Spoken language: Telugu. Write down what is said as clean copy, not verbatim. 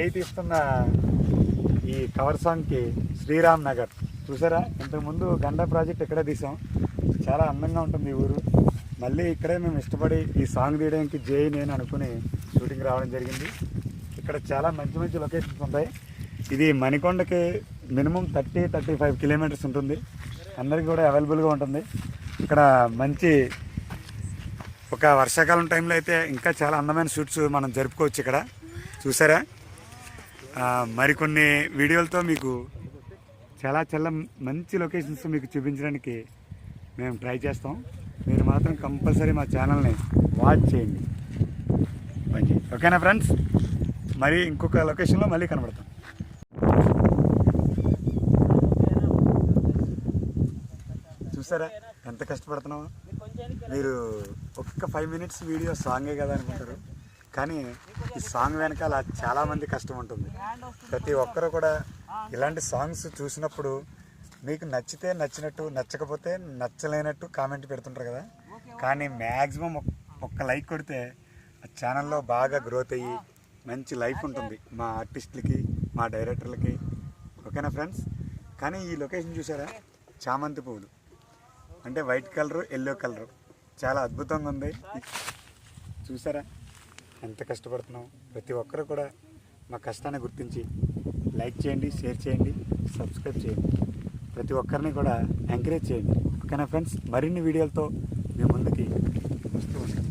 జై తీస్తున్న ఈ కవర్ సాంగ్కి శ్రీరామ్ నగర్ చూసారా. ఇంతకుముందు గండా ప్రాజెక్ట్ ఇక్కడే తీసాం. చాలా అందంగా ఉంటుంది ఈ ఊరు. మళ్ళీ ఇక్కడే మేము ఇష్టపడి ఈ సాంగ్ తీయడానికి జై నేను అనుకుని షూటింగ్ రావడం జరిగింది. ఇక్కడ చాలా మంచి మంచి లొకేషన్స్ ఉంటాయి. ఇది మణికొండకి మినిమం 30-35 కిలోమీటర్స్ ఉంటుంది. అందరికీ కూడా అవైలబుల్గా ఉంటుంది. ఇక్కడ మంచి ఒక వర్షాకాలం టైంలో అయితే ఇంకా చాలా అందమైన షూట్స్ మనం జరుపుకోవచ్చు. ఇక్కడ చూసారా. మరికొన్ని వీడియోలతో మీకు చాలా చాలా మంచి లొకేషన్స్ మీకు చూపించడానికి మేము ట్రై చేస్తాం. మీరు మాత్రం కంపల్సరీ మా ఛానల్ని వాచ్ చేయండి. మంచి ఓకేనా ఫ్రెండ్స్. మరి ఇంకొక లొకేషన్లో మళ్ళీ కనబడతాం. చూసారా ఎంత కష్టపడుతున్నామో. మీరు ఒక్క 5 మినిట్స్ వీడియో సాంగే కదా అనుకుంటారు, కానీ ఈ సాంగ్ వెనకాల చాలామంది కష్టం ఉంటుంది. ప్రతి ఒక్కరు కూడా ఇలాంటి సాంగ్స్ చూసినప్పుడు మీకు నచ్చితే నచ్చినట్టు, నచ్చకపోతే నచ్చలేనట్టు కామెంట్ పెడుతుంటారు కదా. కానీ మ్యాక్సిమం ఒక్క లైక్ కొడితే ఆ ఛానల్లో బాగా గ్రోత్ అయ్యి మంచి లైఫ్ ఉంటుంది మా ఆర్టిస్టులకి, మా డైరెక్టర్లకి. ఓకేనా ఫ్రెండ్స్. కానీ ఈ లొకేషన్ చూసారా, చామంతి పువ్వులు అంటే వైట్ కలరు, ఎల్లో కలరు చాలా అద్భుతంగా ఉంది. చూసారా ఎంత కష్టపడుతున్నాం. ప్రతి ఒక్కరు కూడా మా కష్టాన్ని గుర్తించి లైక్ చేయండి, షేర్ చేయండి, సబ్స్క్రైబ్ చేయండి. ప్రతి ఒక్కరిని కూడా ఎంకరేజ్ చేయండి. ఓకేనా ఫ్రెండ్స్. మరిన్ని వీడియోలతో మీ ముందుకి వస్తూ ఉంటాం.